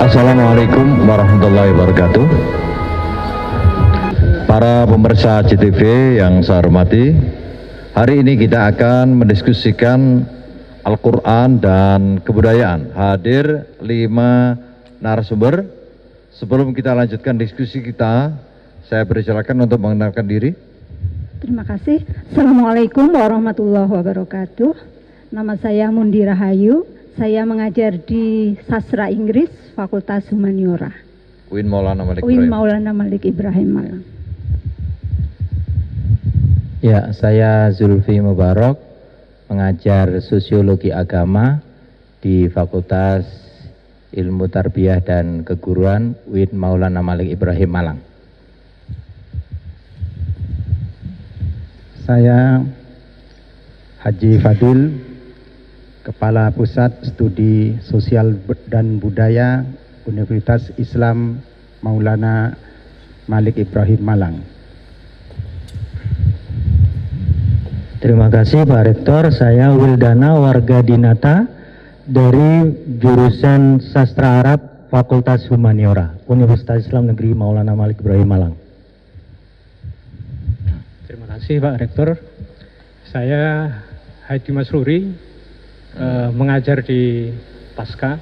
Assalamualaikum warahmatullahi wabarakatuh. Para pemirsa CTV yang saya hormati, hari ini kita akan mendiskusikan Al-Quran dan kebudayaan. Hadir 5 narasumber. Sebelum kita lanjutkan diskusi kita, saya persilakan untuk mengenalkan diri. Terima kasih. Assalamualaikum warahmatullahi wabarakatuh. Nama saya Mundi Rahayu. Saya mengajar di Sastra Inggris Fakultas Humaniora. UIN Maulana Malik Ibrahim Malang. Ya, saya Zulfi Mubarak, mengajar Sosiologi Agama di Fakultas Ilmu Tarbiyah dan Keguruan UIN Maulana Malik Ibrahim Malang. Saya Haji Fadil, Kepala Pusat Studi Sosial dan Budaya Universitas Islam Maulana Malik Ibrahim Malang. Terima kasih Pak Rektor. Saya Wildana Warga Dinata dari jurusan Sastra Arab Fakultas Humaniora Universitas Islam Negeri Maulana Malik Ibrahim Malang. Terima kasih Pak Rektor. Saya Hadi Masruri, mengajar di Pasca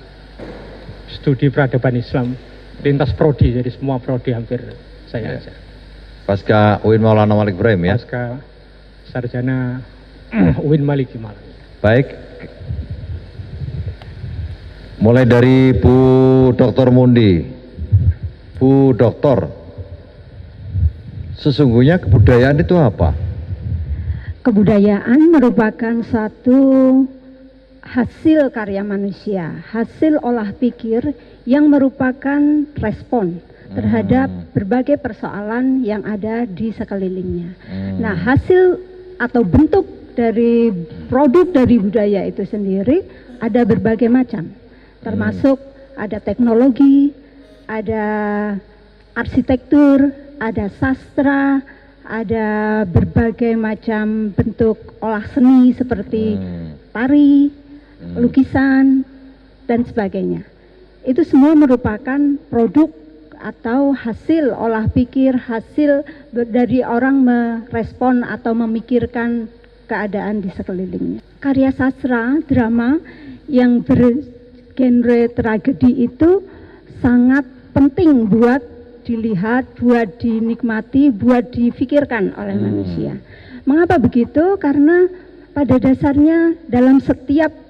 Studi Peradaban Islam lintas prodi, jadi semua prodi hampir saya ajar. Pasca UIN Maulana Malik Ibrahim ya? Pasca Sarjana UIN Malik di Malang. Baik, mulai dari Bu Dr. Mundi. Bu Doktor, sesungguhnya kebudayaan itu apa? Kebudayaan merupakan satu hasil karya manusia, hasil olah pikir yang merupakan respon terhadap berbagai persoalan yang ada di sekelilingnya. Nah, hasil atau bentuk dari produk dari budaya itu sendiri ada berbagai macam, termasuk ada teknologi, ada arsitektur, ada sastra, ada berbagai macam bentuk olah seni seperti tari, lukisan, dan sebagainya. Itu semua merupakan produk atau hasil olah pikir, hasil dari orang merespon atau memikirkan keadaan di sekelilingnya. Karya sastra, drama yang bergenre tragedi itu sangat penting buat dilihat, buat dinikmati, buat difikirkan oleh manusia. Mengapa begitu? Karena pada dasarnya dalam setiap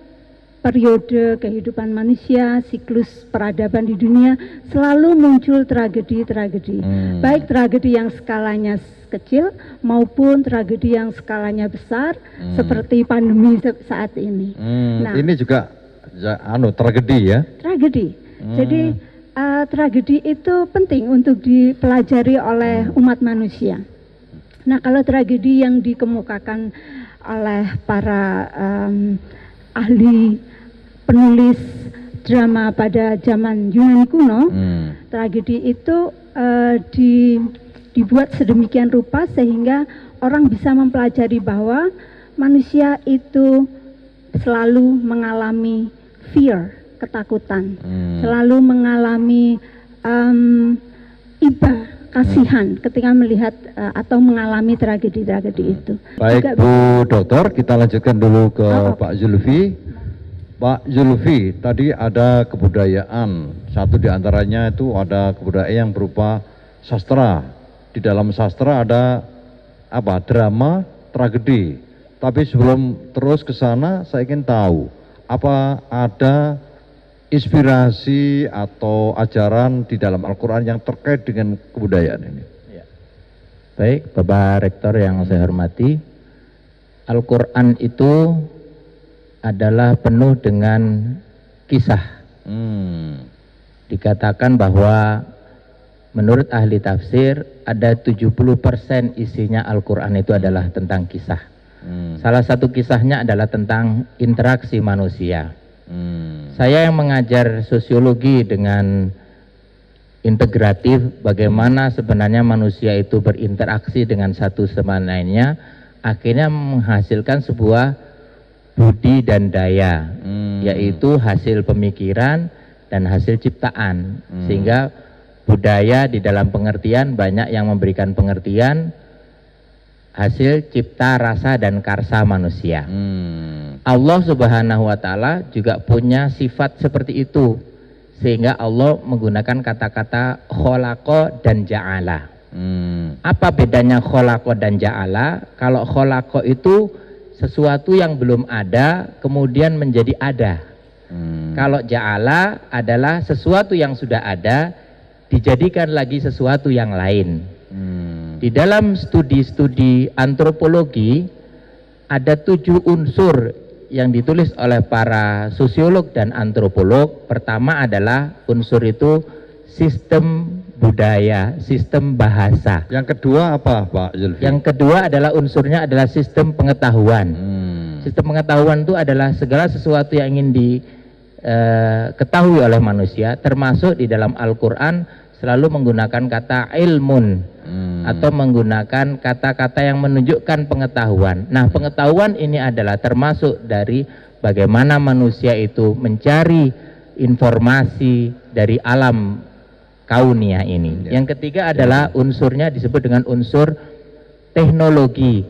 periode kehidupan manusia, siklus peradaban di dunia selalu muncul tragedi-tragedi. Baik tragedi yang skalanya kecil maupun tragedi yang skalanya besar seperti pandemi saat ini. Nah, ini juga tragedi ya? Tragedi. Jadi tragedi itu penting untuk dipelajari oleh umat manusia. Nah, kalau tragedi yang dikemukakan oleh para ahli penulis drama pada zaman Yunani kuno, tragedi itu dibuat sedemikian rupa sehingga orang bisa mempelajari bahwa manusia itu selalu mengalami fear, ketakutan, selalu mengalami iba, kasihan ketika melihat atau mengalami tragedi-tragedi itu. Baik Bu Dokter, kita lanjutkan dulu ke Pak Zulfi. Pak Zulfi, tadi ada kebudayaan, satu diantaranya itu ada kebudayaan yang berupa sastra. Di dalam sastra ada apa? Drama, tragedi. Tapi sebelum terus ke sana, saya ingin tahu apa ada inspirasi atau ajaran di dalam Al-Quran yang terkait dengan kebudayaan ini. Ya. Baik, Bapak Rektor yang saya hormati, Al-Quran itu adalah penuh dengan kisah. Dikatakan bahwa menurut ahli tafsir ada 70% isinya Al-Quran itu adalah tentang kisah. Salah satu kisahnya adalah tentang interaksi manusia. Saya yang mengajar sosiologi dengan integratif, bagaimana sebenarnya manusia itu berinteraksi dengan satu sama lainnya, akhirnya menghasilkan sebuah budi dan daya, yaitu hasil pemikiran dan hasil ciptaan. Sehingga budaya di dalam pengertian banyak yang memberikan pengertian hasil cipta rasa dan karsa manusia. Allah Subhanahu wa Ta'ala juga punya sifat seperti itu, sehingga Allah menggunakan kata-kata kholaqa dan ja'ala. Apa bedanya kholaqa dan ja'ala? Kalau kholaqa itu sesuatu yang belum ada kemudian menjadi ada. Kalau ja'ala adalah sesuatu yang sudah ada dijadikan lagi sesuatu yang lain. Di dalam studi-studi antropologi ada 7 unsur yang ditulis oleh para sosiolog dan antropolog. Pertama adalah unsur itu sistem budaya, sistem bahasa. Yang kedua apa, Pak Zulfi? Yang kedua adalah unsurnya adalah sistem pengetahuan. Sistem pengetahuan itu adalah segala sesuatu yang ingin diketahui oleh manusia, termasuk di dalam Al-Quran selalu menggunakan kata ilmun atau menggunakan kata-kata yang menunjukkan pengetahuan. Nah, pengetahuan ini adalah termasuk dari bagaimana manusia itu mencari informasi dari alam kaunia ini. Yang ketiga adalah unsurnya disebut dengan unsur teknologi.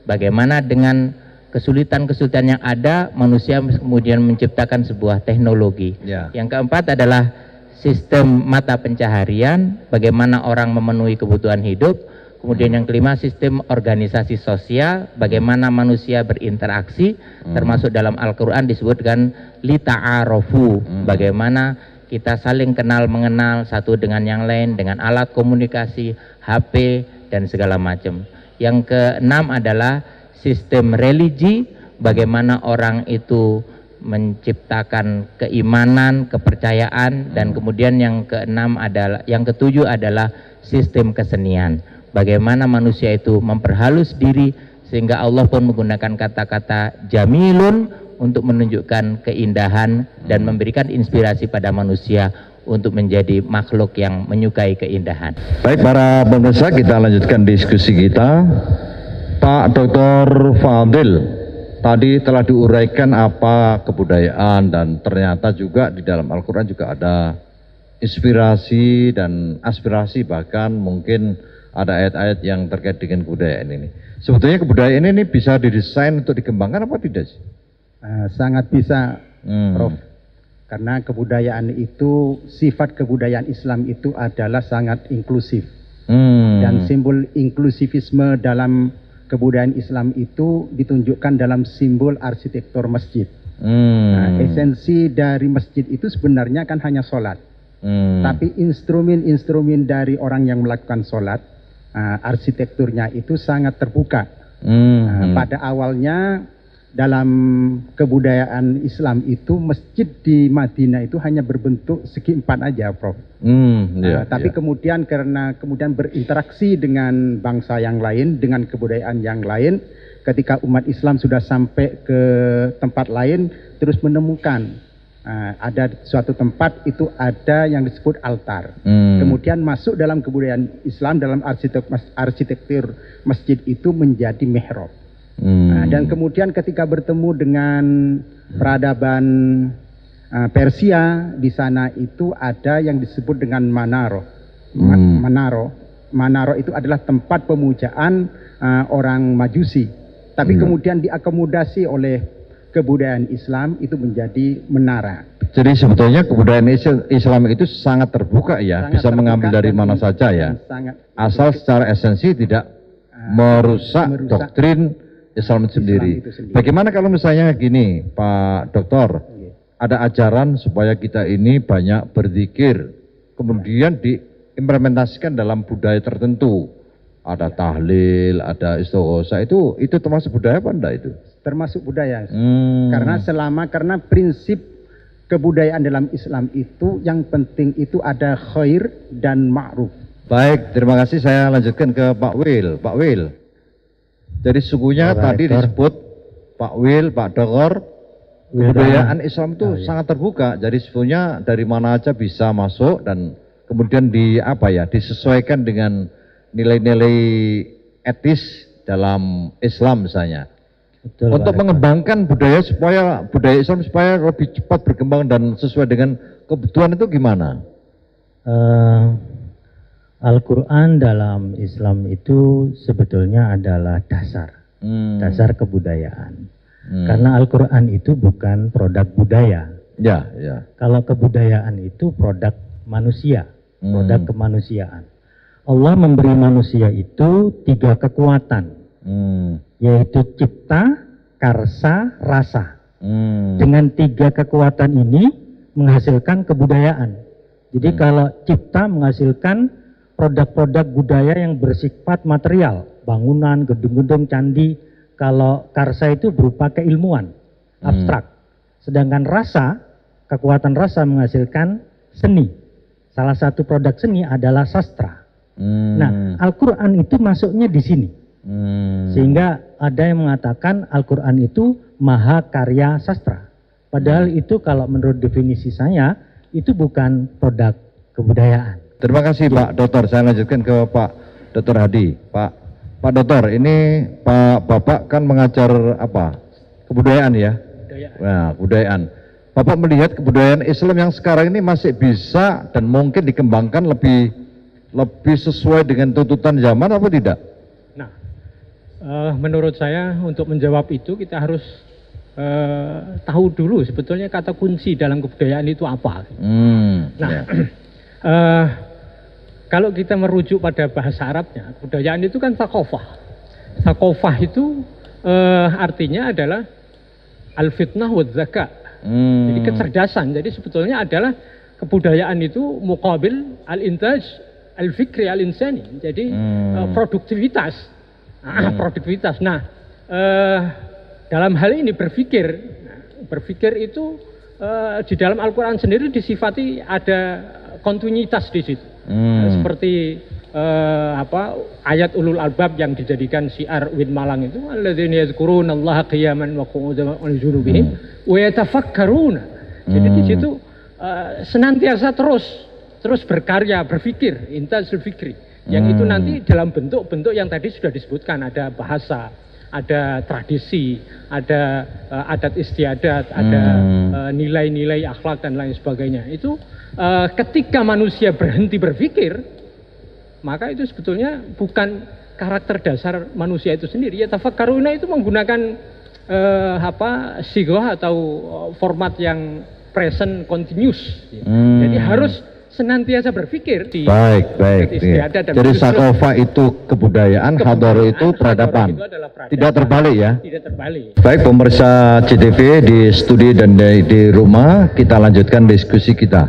Bagaimana dengan kesulitan-kesulitan yang ada, manusia kemudian menciptakan sebuah teknologi. Yang keempat adalah sistem mata pencaharian, bagaimana orang memenuhi kebutuhan hidup. Kemudian yang kelima, sistem organisasi sosial, bagaimana manusia berinteraksi, termasuk dalam Al-Quran disebutkan lita'arofu, bagaimana kita saling kenal mengenal satu dengan yang lain dengan alat komunikasi, HP dan segala macam. Yang keenam adalah sistem religi, bagaimana orang itu menciptakan keimanan, kepercayaan, dan kemudian yang ketujuh adalah sistem kesenian. Bagaimana manusia itu memperhalus diri sehingga Allah pun menggunakan kata-kata jamilun untuk menunjukkan keindahan dan memberikan inspirasi pada manusia untuk menjadi makhluk yang menyukai keindahan. Baik para pemirsa, kita lanjutkan diskusi kita. Pak Dr. Fadil, tadi telah diuraikan apa kebudayaan, dan ternyata juga di dalam Al-Quran juga ada inspirasi dan aspirasi, bahkan mungkin ada ayat-ayat yang terkait dengan kebudayaan ini. Sebetulnya kebudayaan ini bisa didesain untuk dikembangkan apa tidak sih? Sangat bisa, Prof. Karena kebudayaan itu, sifat kebudayaan Islam itu adalah sangat inklusif. Dan simbol inklusivisme dalam kebudayaan Islam itu ditunjukkan dalam simbol arsitektur masjid. Nah, esensi dari masjid itu sebenarnya kan hanya sholat. Tapi instrumen-instrumen dari orang yang melakukan sholat, arsitekturnya itu sangat terbuka. Pada awalnya dalam kebudayaan Islam itu masjid di Madinah itu hanya berbentuk segi 4 aja, Prof. Tapi kemudian karena kemudian berinteraksi dengan bangsa yang lain, dengan kebudayaan yang lain, ketika umat Islam sudah sampai ke tempat lain, terus menemukan ada suatu tempat itu ada yang disebut altar. Kemudian masuk dalam kebudayaan Islam, dalam arsitektur masjid itu menjadi mihrab. Dan kemudian ketika bertemu dengan peradaban Persia, di sana itu ada yang disebut dengan manaro. Manaro itu adalah tempat pemujaan orang Majusi. Tapi kemudian diakomodasi oleh kebudayaan Islam itu menjadi menara. Jadi sebetulnya kebudayaan Islam itu sangat terbuka ya, sangat bisa mengambil dari mana saja ya. Asal secara esensi tidak merusak doktrin Islam itu sendiri. Bagaimana kalau misalnya gini, Pak Dokter, ada ajaran supaya kita ini banyak berzikir, kemudian diimplementasikan dalam budaya tertentu, ada tahlil, ada istighosa, itu termasuk budaya apa enggak itu? Termasuk budaya. Karena prinsip kebudayaan dalam Islam itu yang penting itu ada khair dan ma'ruf. Baik, terima kasih. Saya lanjutkan ke Pak Wil. Pak Wil, jadi sesungguhnya tadi disebut Pak Wil, Pak Dokter, kebudayaan Islam itu sangat terbuka. Jadi sebetulnya dari mana aja bisa masuk dan kemudian disesuaikan dengan nilai-nilai etis dalam Islam misalnya. Betul, untuk mengembangkan budaya Islam supaya lebih cepat berkembang dan sesuai dengan kebutuhan itu gimana? Al-Quran dalam Islam itu sebetulnya adalah dasar kebudayaan. Karena Al-Quran itu bukan produk budaya. Ya. Kalau kebudayaan itu produk manusia, produk kemanusiaan. Allah memberi manusia itu 3 kekuatan, yaitu cipta, karsa, rasa. Dengan 3 kekuatan ini menghasilkan kebudayaan. Jadi kalau cipta menghasilkan produk-produk budaya yang bersifat material, bangunan, gedung-gedung, candi. Kalau karsa itu berupa keilmuan, abstrak. Sedangkan rasa, kekuatan rasa menghasilkan seni. Salah satu produk seni adalah sastra. Nah, Al-Quran itu masuknya di sini. Sehingga ada yang mengatakan Al-Quran itu maha karya sastra. Padahal itu kalau menurut definisi saya, itu bukan produk kebudayaan. Terima kasih Pak Dokter. Saya lanjutkan ke Pak Dr. Hadi. Pak Dokter, ini Bapak kan mengajar apa? Kebudayaan ya? Nah, kebudayaan. Bapak melihat kebudayaan Islam yang sekarang ini masih bisa dan mungkin dikembangkan lebih sesuai dengan tuntutan zaman apa tidak? Nah, menurut saya untuk menjawab itu kita harus tahu dulu sebetulnya kata kunci dalam kebudayaan itu apa. Kalau kita merujuk pada bahasa Arabnya, kebudayaan itu kan thaqafah. Thaqafah itu artinya adalah al-fitnah wa zaka. Jadi kecerdasan. Jadi sebetulnya adalah kebudayaan itu muqabil al-intaj al-fikri al-insani. Jadi produktivitas. Produktivitas. Nah, dalam hal ini berpikir itu di dalam Al-Quran sendiri disifati ada kontinuitas di situ. Seperti ayat ulul albab yang dijadikan syiar Win Malang itu, alladzina yazkurunallaha qiyaman wa qu'udan wa 'ala junubihim wa yatafakkaruna. Jadi di situ senantiasa terus berkarya, berpikir, intazul fikri. Yang itu nanti dalam bentuk-bentuk yang tadi sudah disebutkan, ada bahasa, ada tradisi, ada adat istiadat, ada nilai-nilai akhlak dan lain sebagainya. Itu ketika manusia berhenti berpikir, maka itu sebetulnya bukan karakter dasar manusia itu sendiri. Ya tafakkaruna itu menggunakan sighah atau format yang present continuous. Jadi harus senantiasa berpikir di baik. Jadi sakofa itu kebudayaan, hadoro itu peradaban. Tidak terbalik ya? Tidak terbalik. Baik pemirsa CTV di studi dan di rumah, kita lanjutkan diskusi kita.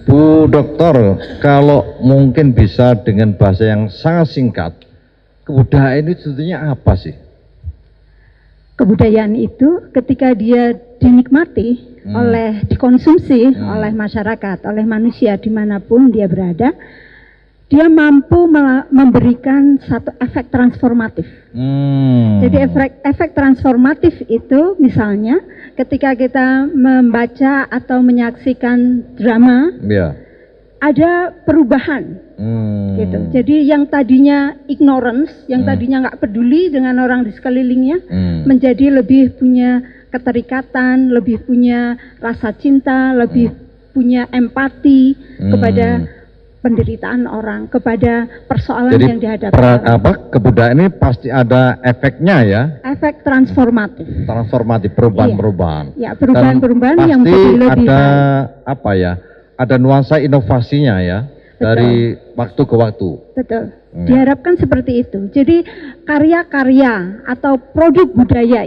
Bu Dokter, kalau mungkin bisa dengan bahasa yang sangat singkat, kebudayaan itu sebetulnya apa sih? Kebudayaan itu ketika dia dinikmati dikonsumsi oleh masyarakat, oleh manusia dimanapun dia berada, dia mampu memberikan satu efek transformatif. Jadi efek transformatif itu misalnya ketika kita membaca atau menyaksikan drama, ada perubahan, gitu. Jadi yang tadinya ignorance, yang tadinya nggak peduli dengan orang di sekelilingnya, menjadi lebih punya keterikatan, lebih punya rasa cinta, lebih punya empati kepada penderitaan orang, kepada persoalan yang dihadapi. Kebudayaan ini pasti ada efeknya ya? Efek transformatif. Perubahan-perubahan. Ya, perubahan-perubahan yang lebih ada ada nuansa inovasinya ya. Betul. Dari waktu ke waktu. Betul. Diharapkan seperti itu. Jadi karya-karya atau produk budaya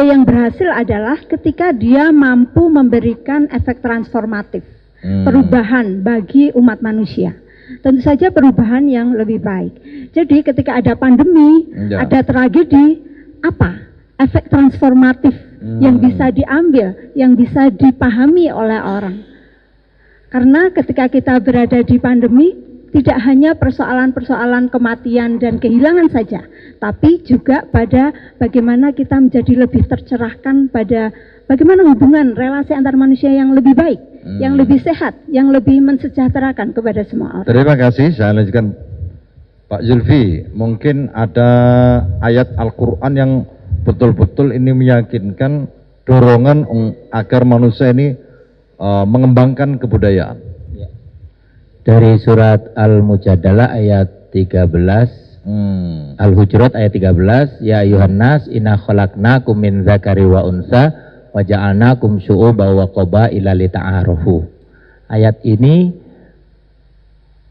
yang berhasil adalah ketika dia mampu memberikan efek transformatif, perubahan bagi umat manusia. Tentu saja perubahan yang lebih baik. Jadi ketika ada pandemi, ada tragedi, apa efek transformatif yang bisa diambil, yang bisa dipahami oleh orang? Karena ketika kita berada di pandemi, tidak hanya persoalan-persoalan kematian dan kehilangan saja, tapi juga pada bagaimana kita menjadi lebih tercerahkan pada bagaimana hubungan relasi antar manusia yang lebih baik, yang lebih sehat, yang lebih mensejahterakan kepada semua orang. Terima kasih. Saya lanjutkan Pak Zulfi. Mungkin ada ayat Al-Quran yang betul-betul ini meyakinkan dorongan agar manusia ini mengembangkan kebudayaan. Dari surat Al-Mujadalah ayat 13, Al-Hujurat ayat 13, ya ayuhan nas inna khalaqnakum min dzakari wa unsa wa ja'alnakum syu'uban wa qabaila lita'arafu. Ayat ini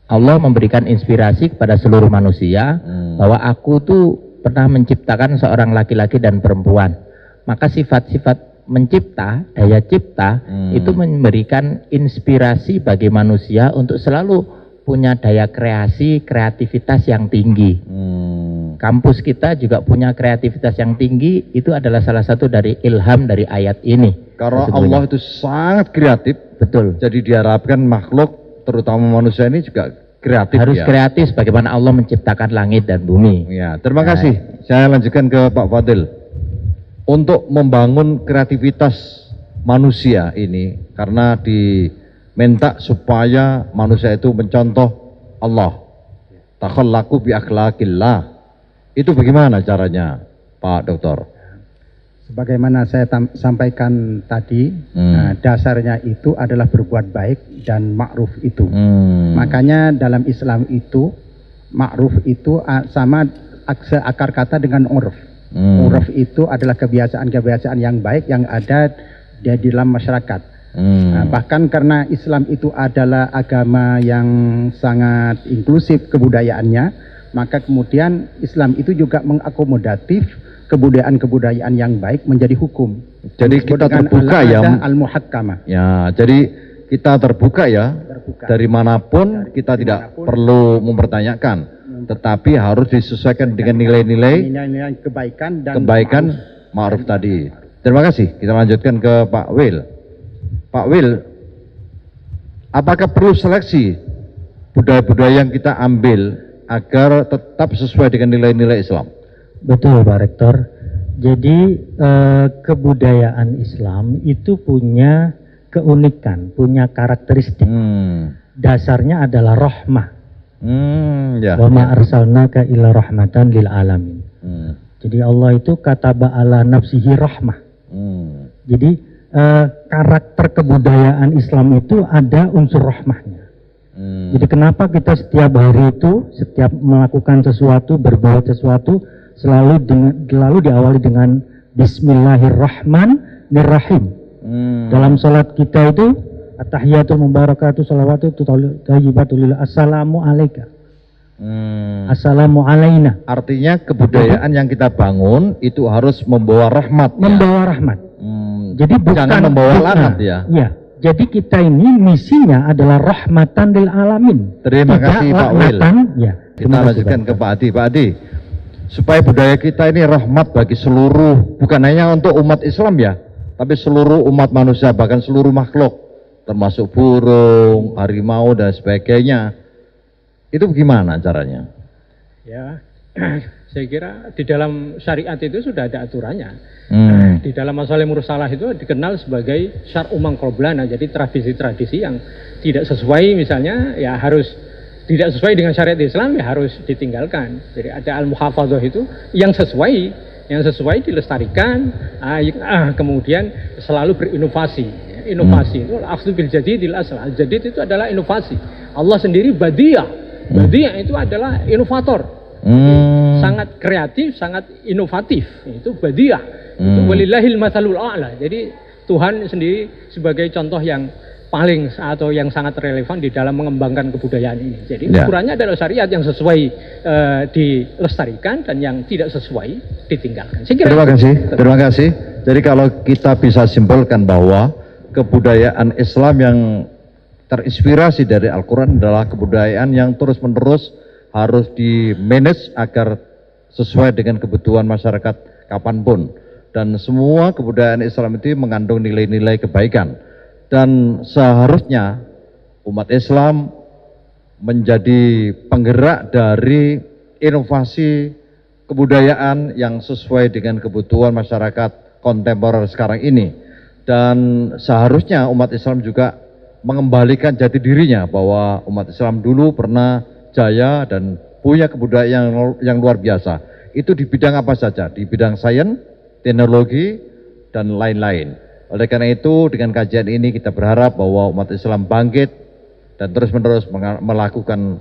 Allah memberikan inspirasi kepada seluruh manusia bahwa aku tuh pernah menciptakan seorang laki-laki dan perempuan. Maka sifat-sifat mencipta, daya cipta itu memberikan inspirasi bagi manusia untuk selalu punya daya kreasi, kreativitas yang tinggi. Kampus kita juga punya kreativitas yang tinggi, itu adalah salah satu dari ilham dari ayat ini. Karena Allah itu sangat kreatif. Betul. Jadi diharapkan makhluk, terutama manusia ini juga kreatif. Harus kreatif bagaimana Allah menciptakan langit dan bumi. Ya, terima kasih. Saya lanjutkan ke Pak Fadil. Untuk membangun kreativitas manusia ini, karena diminta supaya manusia itu mencontoh Allah. Takhallaqu bi akhlaqillah. Itu bagaimana caranya, Pak Dokter? Sebagaimana saya sampaikan tadi, dasarnya itu adalah berbuat baik dan ma'ruf itu. Makanya dalam Islam itu, ma'ruf itu sama akar kata dengan urf. Urf itu adalah kebiasaan-kebiasaan yang baik yang ada di dalam masyarakat. Bahkan karena Islam itu adalah agama yang sangat inklusif kebudayaannya, maka kemudian Islam itu juga mengakomodatif kebudayaan-kebudayaan yang baik menjadi hukum. Jadi kita terbuka ya, al-muhakkamah. Ya, jadi kita terbuka ya, dari manapun kita tidak perlu mempertanyakan, tetapi harus disesuaikan dengan nilai-nilai kebaikan dan ma'ruf tadi. Terima kasih. Kita lanjutkan ke Pak Wil. Pak Wil, apakah perlu seleksi budaya-budaya yang kita ambil agar tetap sesuai dengan nilai-nilai Islam? Betul Pak Rektor. Jadi kebudayaan Islam itu punya keunikan, punya karakteristik. Dasarnya adalah rahmah. Wa ma arsalnaka illa rahmatan lil alamin. Jadi Allah itu kataba ala nafsihi rahmah. Jadi karakter kebudayaan Islam itu ada unsur rahmahnya. Jadi kenapa kita setiap hari itu, setiap melakukan sesuatu, berbuat sesuatu, selalu diawali dengan Bismillahirrahmanirrahim. Dalam sholat kita itu at-tahiyatul mubarakatuh sholawatu thayyibatul assalamu alaika. Assalamu alaina. Artinya kebudayaan yang kita bangun itu harus membawa rahmat. Membawa rahmat. Jadi bukan jangan membawa laknat ya. Iya. Jadi kita ini misinya adalah rahmatan lil alamin. Terima kasih Pak Wil. Ya. Kita lanjutkan ke Pak Adi. Pak Adi, supaya budaya kita ini rahmat bagi seluruh, bukan hanya untuk umat Islam ya, tapi seluruh umat manusia, bahkan seluruh makhluk, termasuk burung, harimau dan sebagainya. Itu bagaimana caranya? Ya, saya kira di dalam syariat itu sudah ada aturannya. Di dalam masalah mursalah itu dikenal sebagai syar'u man qablana, jadi tradisi-tradisi yang tidak sesuai, misalnya ya harus tidak sesuai dengan syariat Islam ya harus ditinggalkan. Jadi ada al-muhafadzah itu yang sesuai dilestarikan, kemudian selalu berinovasi. Inovasi itu akhdhu bil jadidil asl. Al-jadid itu adalah inovasi. Allah sendiri badiah. Badiah itu adalah inovator. Sangat kreatif, sangat inovatif. Itu badiah. Itu walillahil matsalul a'la. Jadi Tuhan sendiri sebagai contoh yang paling atau yang sangat relevan di dalam mengembangkan kebudayaan ini. Jadi ukurannya adalah syariat yang sesuai dilestarikan dan yang tidak sesuai ditinggalkan. Terima kasih. Jadi kalau kita bisa simpulkan bahwa kebudayaan Islam yang terinspirasi dari Al-Quran adalah kebudayaan yang terus-menerus harus di-manage agar sesuai dengan kebutuhan masyarakat kapanpun. Dan semua kebudayaan Islam itu mengandung nilai-nilai kebaikan. Dan seharusnya umat Islam menjadi penggerak dari inovasi kebudayaan yang sesuai dengan kebutuhan masyarakat kontemporer sekarang ini. Dan seharusnya umat Islam juga mengembalikan jati dirinya bahwa umat Islam dulu pernah jaya dan punya kebudayaan yang luar biasa. Itu di bidang apa saja? Di bidang sains, teknologi, dan lain-lain. Oleh karena itu, dengan kajian ini kita berharap bahwa umat Islam bangkit dan terus-menerus melakukan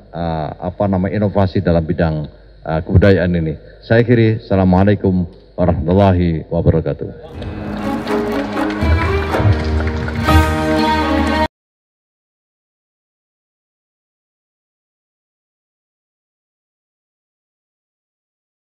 inovasi dalam bidang kebudayaan ini. Saya akhiri, Assalamualaikum warahmatullahi wabarakatuh.